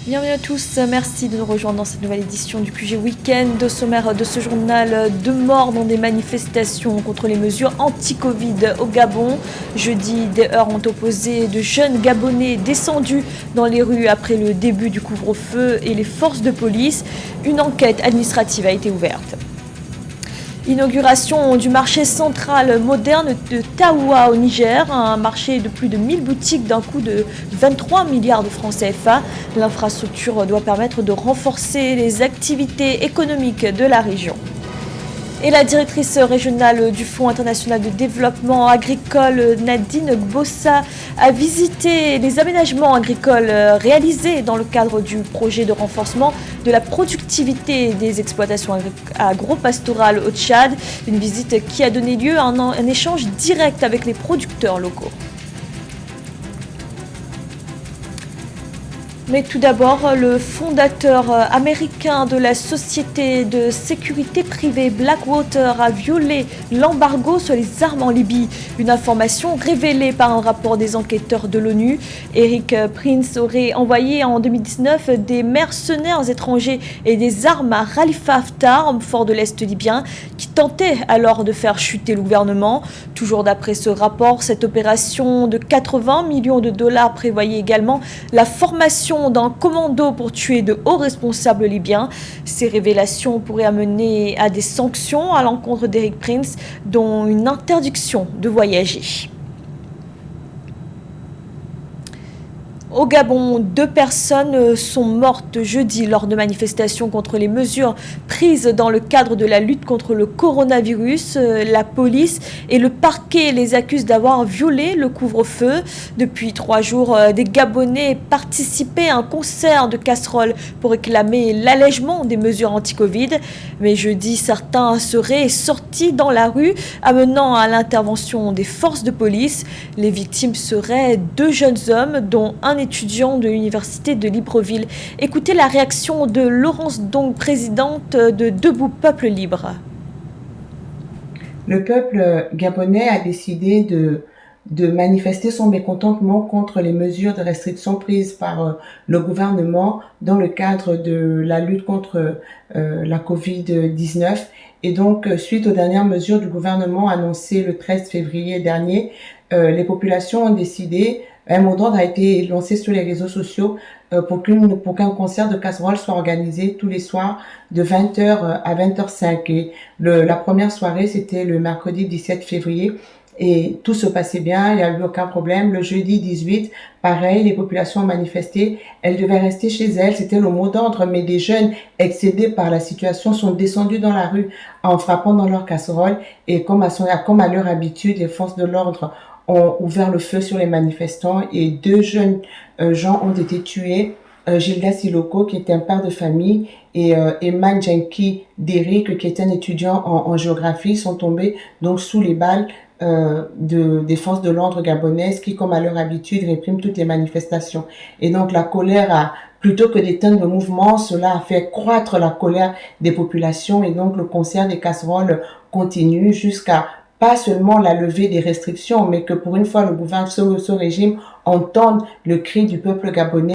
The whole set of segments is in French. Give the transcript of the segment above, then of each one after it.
Bienvenue à tous, merci de nous rejoindre dans cette nouvelle édition du QG Week-end. Au sommaire de ce journal, 2 morts dans des manifestations contre les mesures anti-Covid au Gabon. Jeudi, des heurts ont opposé de jeunes Gabonais descendus dans les rues après le début du couvre-feu et les forces de police. Une enquête administrative a été ouverte. Inauguration du marché central moderne de Taoua au Niger, un marché de plus de 1000 boutiques d'un coût de 23 milliards de francs CFA. L'infrastructure doit permettre de renforcer les activités économiques de la région. Et la directrice régionale du Fonds international de développement agricole, Nadine Gbossa, a visité les aménagements agricoles réalisés dans le cadre du projet de renforcement de la productivité des exploitations agro-pastorales au Tchad. Une visite qui a donné lieu à un échange direct avec les producteurs locaux. Mais tout d'abord, le fondateur américain de la société de sécurité privée Blackwater a violé l'embargo sur les armes en Libye. Une information révélée par un rapport des enquêteurs de l'ONU. Eric Prince aurait envoyé en 2019 des mercenaires étrangers et des armes à Khalifa Haftar, fort de l'Est libyen, qui tentait alors de faire chuter le gouvernement. Toujours d'après ce rapport, cette opération de 80 millions de dollars prévoyait également la formation d'un commando pour tuer de hauts responsables libyens. Ces révélations pourraient amener à des sanctions à l'encontre d'Eric Prince, dont une interdiction de voyager. Au Gabon, 2 personnes sont mortes jeudi lors de manifestations contre les mesures prises dans le cadre de la lutte contre le coronavirus. La police et le parquet les accusent d'avoir violé le couvre-feu. Depuis 3 jours, des Gabonais participaient à un concert de casseroles pour réclamer l'allègement des mesures anti-Covid. Mais jeudi, certains seraient sortis dans la rue, amenant à l'intervention des forces de police. Les victimes seraient 2 jeunes hommes, dont un étudiant de l'université de Libreville. Écoutez la réaction de Laurence Dong, présidente de Debout Peuple Libre. Le peuple gabonais a décidé de manifester son mécontentement contre les mesures de restriction prises par le gouvernement dans le cadre de la lutte contre la Covid-19. Et donc, suite aux dernières mesures du gouvernement annoncées le 13 février dernier, les populations ont décidé, un mot d'ordre a été lancé sur les réseaux sociaux pour qu'un concert de casseroles soit organisé tous les soirs de 20h à 20h05. Et la première soirée, c'était le mercredi 17 février. Et tout se passait bien, il n'y a eu aucun problème. Le jeudi 18, pareil, les populations ont manifesté. Elles devaient rester chez elles, c'était le mot d'ordre. Mais des jeunes, excédés par la situation, sont descendus dans la rue en frappant dans leurs casseroles. Et comme à leur habitude, les forces de l'ordre ont ouvert le feu sur les manifestants. Et 2 jeunes gens ont été tués. Gilda Siloko, qui était un père de famille, et Eman Jenki Derrick, qui était un étudiant en géographie, sont tombés donc sous les balles des forces de l'ordre gabonaises qui, comme à leur habitude, répriment toutes les manifestations. Et donc la colère plutôt que d'éteindre le mouvement, cela a fait croître la colère des populations, et donc le concert des casseroles continue jusqu'à pas seulement la levée des restrictions, mais que pour une fois le gouvernement, ce régime entende le cri du peuple gabonais.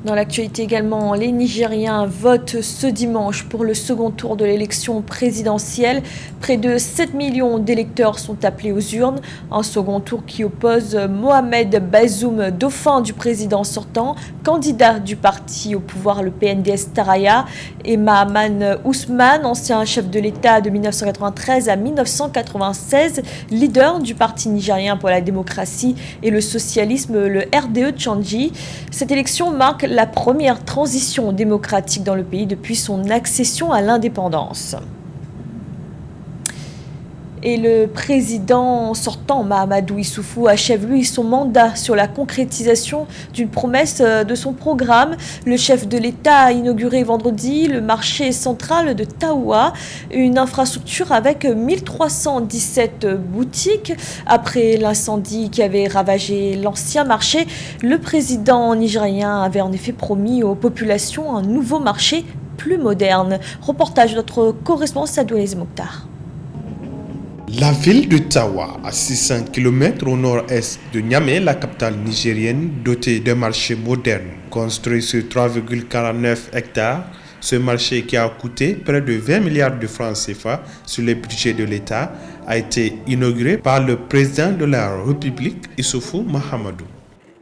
Dans l'actualité également, les Nigériens votent ce dimanche pour le second tour de l'élection présidentielle. Près de 7 millions d'électeurs sont appelés aux urnes. Un second tour qui oppose Mohamed Bazoum, dauphin du président sortant, candidat du parti au pouvoir, le PNDS Taraya, et Mahaman Ousmane, ancien chef de l'État de 1993 à 1996, leader du parti nigérien pour la démocratie et le socialisme, le RDE Tchandji. Cette élection marque la première transition démocratique dans le pays depuis son accession à l'indépendance. Et le président sortant, Mahamadou Issoufou, achève lui son mandat sur la concrétisation d'une promesse de son programme. Le chef de l'État a inauguré vendredi le marché central de Taoua, une infrastructure avec 1317 boutiques. Après l'incendie qui avait ravagé l'ancien marché, le président nigérien avait en effet promis aux populations un nouveau marché plus moderne. Reportage de notre correspondant Sadouez Mokhtar. La ville de Tawa, à 600 km au nord-est de Niamey, la capitale nigérienne, dotée d'un marché moderne. Construit sur 3,49 hectares, ce marché qui a coûté près de 20 milliards de francs CFA sur le budget de l'État a été inauguré par le président de la République, Issoufou Mahamadou.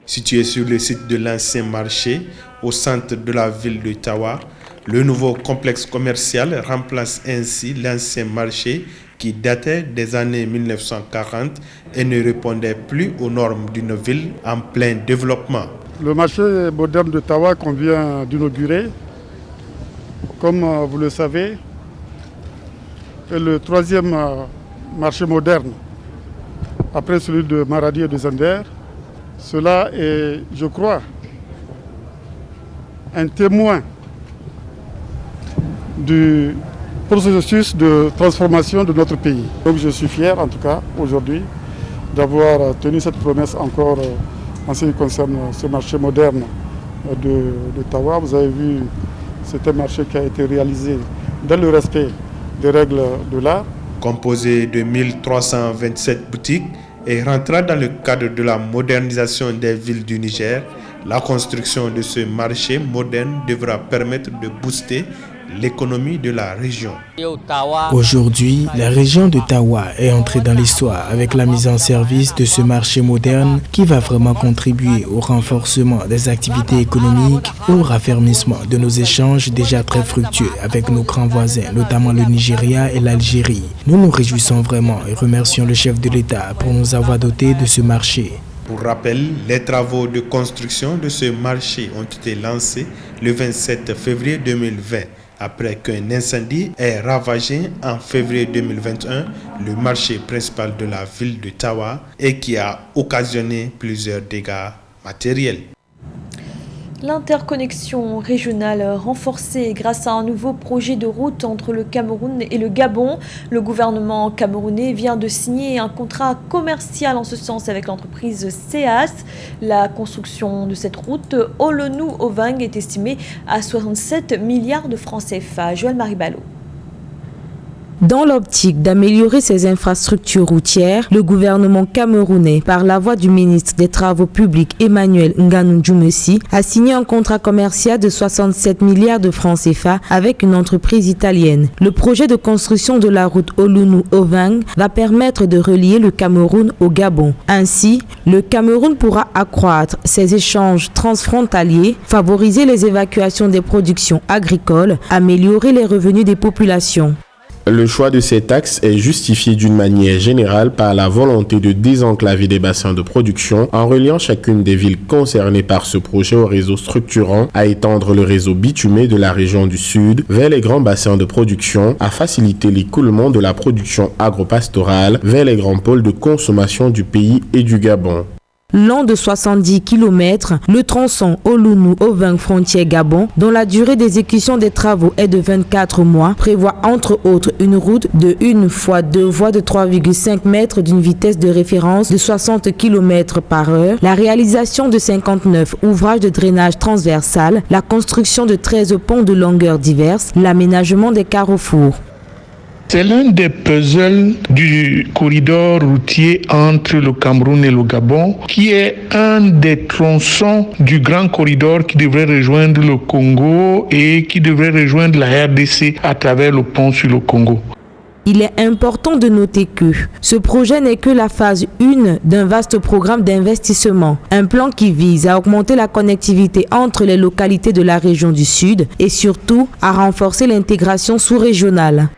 Situé sur le site de l'ancien marché, au centre de la ville de Tawa, le nouveau complexe commercial remplace ainsi l'ancien marché qui datait des années 1940 et ne répondait plus aux normes d'une ville en plein développement. Le marché moderne de Tawa qu'on vient d'inaugurer, comme vous le savez, est le troisième marché moderne après celui de Maradi et de Zender. Cela est, je crois, un témoin du processus de transformation de notre pays. Donc je suis fier en tout cas aujourd'hui d'avoir tenu cette promesse encore en ce qui concerne ce marché moderne de Tawa. Vous avez vu, c'est un marché qui a été réalisé dans le respect des règles de l'art. Composé de 1327 boutiques et rentrant dans le cadre de la modernisation des villes du Niger, la construction de ce marché moderne devra permettre de booster l'économie de la région. Aujourd'hui, la région de Tawa est entrée dans l'histoire avec la mise en service de ce marché moderne qui va vraiment contribuer au renforcement des activités économiques, au raffermissement de nos échanges déjà très fructueux avec nos grands voisins, notamment le Nigeria et l'Algérie. Nous nous réjouissons vraiment et remercions le chef de l'État pour nous avoir dotés de ce marché. Pour rappel, les travaux de construction de ce marché ont été lancés le 27 février 2020. Après qu'un incendie ait ravagé en février 2021 le marché principal de la ville de Tawa et qui a occasionné plusieurs dégâts matériels. L'interconnexion régionale renforcée grâce à un nouveau projet de route entre le Cameroun et le Gabon. Le gouvernement camerounais vient de signer un contrat commercial en ce sens avec l'entreprise CEAS. La construction de cette route Olonou-Ovang est estimée à 67 milliards de francs CFA. Joël Maribalo. Dans l'optique d'améliorer ces infrastructures routières, le gouvernement camerounais, par la voix du ministre des Travaux publics Emmanuel Nganou Djoumessi, a signé un contrat commercial de 67 milliards de francs CFA avec une entreprise italienne. Le projet de construction de la route Olonou-Ovang va permettre de relier le Cameroun au Gabon. Ainsi, le Cameroun pourra accroître ses échanges transfrontaliers, favoriser les évacuations des productions agricoles, améliorer les revenus des populations. Le choix de cet axe est justifié d'une manière générale par la volonté de désenclaver des bassins de production en reliant chacune des villes concernées par ce projet au réseau structurant, à étendre le réseau bitumé de la région du Sud vers les grands bassins de production, à faciliter l'écoulement de la production agropastorale vers les grands pôles de consommation du pays et du Gabon. Long de 70 km, le tronçon Olonou-Ovang frontière Gabon, dont la durée d'exécution des travaux est de 24 mois, prévoit entre autres une route de 1 fois 2 voies de 3,5 mètres d'une vitesse de référence de 60 km par heure, la réalisation de 59 ouvrages de drainage transversal, la construction de 13 ponts de longueurs diverses, l'aménagement des carrefours. C'est l'un des puzzles du corridor routier entre le Cameroun et le Gabon, qui est un des tronçons du grand corridor qui devrait rejoindre le Congo et qui devrait rejoindre la RDC à travers le pont sur le Congo. Il est important de noter que ce projet n'est que la phase 1 d'un vaste programme d'investissement, un plan qui vise à augmenter la connectivité entre les localités de la région du Sud et surtout à renforcer l'intégration sous-régionale.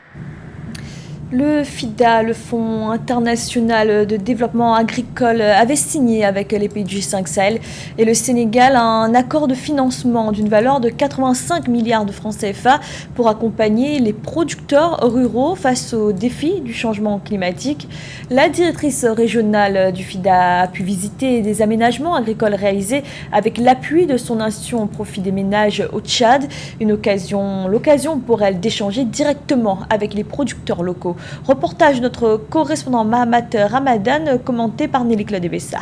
Le FIDA, le Fonds international de développement agricole, avait signé avec les pays du G5 Sahel et le Sénégal un accord de financement d'une valeur de 85 milliards de francs CFA pour accompagner les producteurs ruraux face aux défis du changement climatique. La directrice régionale du FIDA a pu visiter des aménagements agricoles réalisés avec l'appui de son institution au profit des ménages au Tchad, l'occasion pour elle d'échanger directement avec les producteurs locaux. Reportage de notre correspondant Mahamat Ramadan, commenté par Nelly Claude Bessa.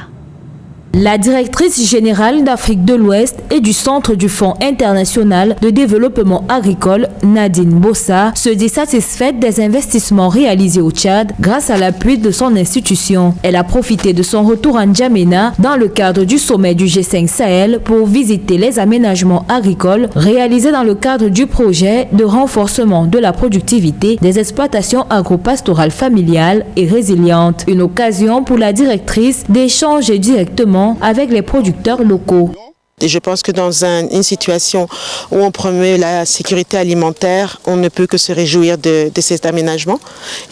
La directrice générale d'Afrique de l'Ouest et du Centre du Fonds international de développement agricole, Nadine Bossa, se dit satisfaite des investissements réalisés au Tchad grâce à l'appui de son institution. Elle a profité de son retour à N'Djamena dans le cadre du sommet du G5 Sahel pour visiter les aménagements agricoles réalisés dans le cadre du projet de renforcement de la productivité des exploitations agro-pastorales familiales et résilientes. Une occasion pour la directrice d'échanger directement avec les producteurs locaux. Et je pense que dans une situation où on promeut la sécurité alimentaire, on ne peut que se réjouir de cet aménagement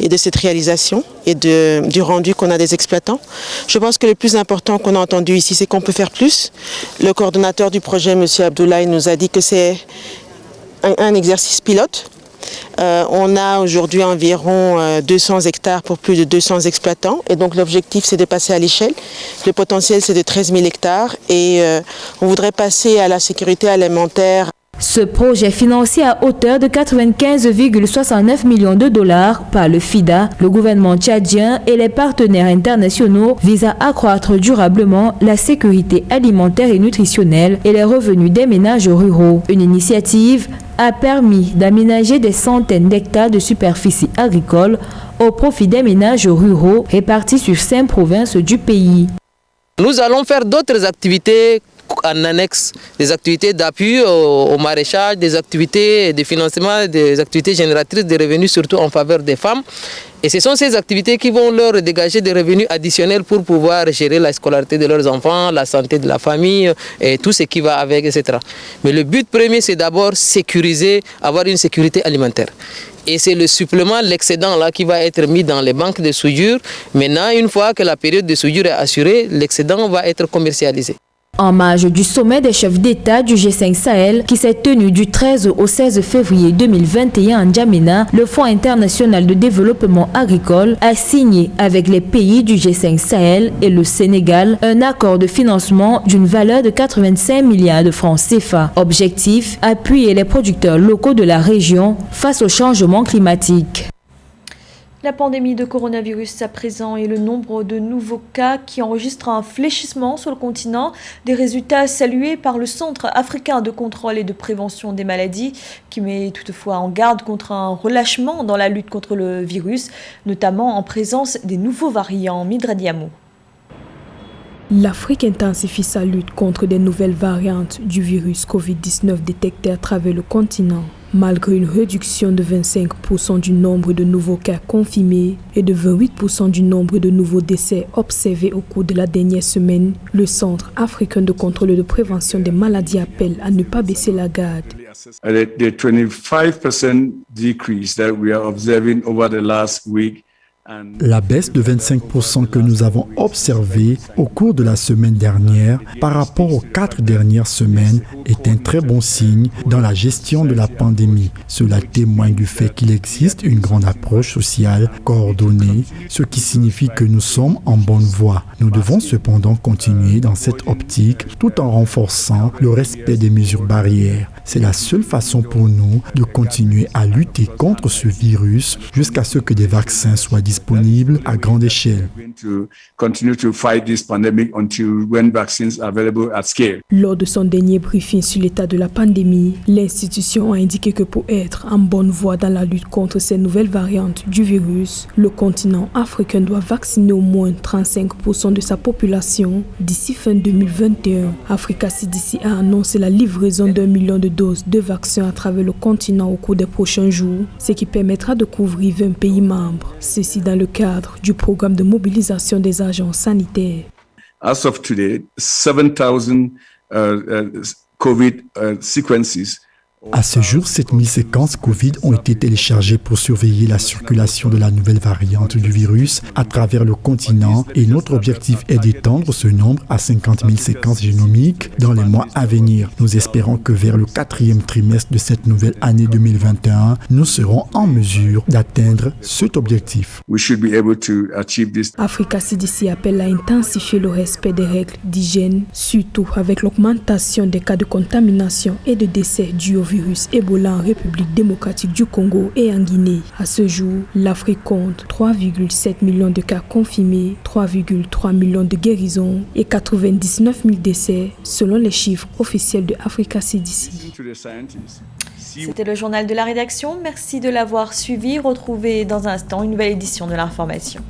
et de cette réalisation et du rendu qu'on a des exploitants. Je pense que le plus important qu'on a entendu ici, c'est qu'on peut faire plus. Le coordonnateur du projet, M. Abdoulaye, nous a dit que c'est un exercice pilote. On a aujourd'hui environ 200 hectares pour plus de 200 exploitants et donc l'objectif c'est de passer à l'échelle. Le potentiel c'est de 13 000 hectares et on voudrait passer à la sécurité alimentaire. Ce projet financé à hauteur de 95,69 millions de dollars par le FIDA, le gouvernement tchadien et les partenaires internationaux vise à accroître durablement la sécurité alimentaire et nutritionnelle et les revenus des ménages ruraux. Une initiative a permis d'aménager des centaines d'hectares de superficie agricole au profit des ménages ruraux répartis sur 5 provinces du pays. Nous allons faire d'autres activités en annexe, des activités d'appui au maraîchage, des activités de financement, des activités génératrices de revenus, surtout en faveur des femmes. Et ce sont ces activités qui vont leur dégager des revenus additionnels pour pouvoir gérer la scolarité de leurs enfants, la santé de la famille et tout ce qui va avec, etc. Mais le but premier, c'est d'abord sécuriser, avoir une sécurité alimentaire. Et c'est le supplément, l'excédent là qui va être mis dans les banques de soudure. Maintenant, une fois que la période de soudure est assurée, l'excédent va être commercialisé. En marge du sommet des chefs d'État du G5 Sahel qui s'est tenu du 13 au 16 février 2021 à N'Djamena, le Fonds international de développement agricole a signé avec les pays du G5 Sahel et le Sénégal un accord de financement d'une valeur de 85 milliards de francs CFA. Objectif, appuyer les producteurs locaux de la région face au changement climatique. La pandémie de coronavirus à présent et le nombre de nouveaux cas qui enregistrent un fléchissement sur le continent, des résultats salués par le Centre africain de contrôle et de prévention des maladies qui met toutefois en garde contre un relâchement dans la lutte contre le virus, notamment en présence des nouveaux variants. Midra Diamo. L'Afrique intensifie sa lutte contre des nouvelles variantes du virus Covid-19 détectées à travers le continent. Malgré une réduction de 25% du nombre de nouveaux cas confirmés et de 28% du nombre de nouveaux décès observés au cours de la dernière semaine, le Centre africain de contrôle et de prévention des maladies appelle à ne pas baisser la garde. The 25% decrease that we are observing over the last week. La baisse de 25% que nous avons observée au cours de la semaine dernière par rapport aux 4 dernières semaines est un très bon signe dans la gestion de la pandémie. Cela témoigne du fait qu'il existe une grande approche sociale coordonnée, ce qui signifie que nous sommes en bonne voie. Nous devons cependant continuer dans cette optique tout en renforçant le respect des mesures barrières. C'est la seule façon pour nous de continuer à lutter contre ce virus jusqu'à ce que des vaccins soient disponibles à grande échelle. Lors de son dernier briefing sur l'état de la pandémie, l'institution a indiqué que pour être en bonne voie dans la lutte contre ces nouvelles variantes du virus, le continent africain doit vacciner au moins 35% de sa population d'ici fin 2021. Africa CDC a annoncé la livraison d'1 million de doses de vaccins à travers le continent au cours des prochains jours, ce qui permettra de couvrir 20 pays membres. Ceci dans le cadre du programme de mobilisation des agents sanitaires. As of today, 7,000 COVID sequences. À ce jour, 7000 séquences Covid ont été téléchargées pour surveiller la circulation de la nouvelle variante du virus à travers le continent et notre objectif est d'étendre ce nombre à 50 000 séquences génomiques dans les mois à venir. Nous espérons que vers le 4e trimestre de cette nouvelle année 2021, nous serons en mesure d'atteindre cet objectif. Africa CDC appelle à intensifier le respect des règles d'hygiène, surtout avec l'augmentation des cas de contamination et de décès dus au virus. virus Ebola en République démocratique du Congo et en Guinée. À ce jour, l'Afrique compte 3,7 millions de cas confirmés, 3,3 millions de guérisons et 99 000 décès selon les chiffres officiels de Africa CDC. C'était le journal de la rédaction. Merci de l'avoir suivi. Retrouvez dans un instant une nouvelle édition de l'information.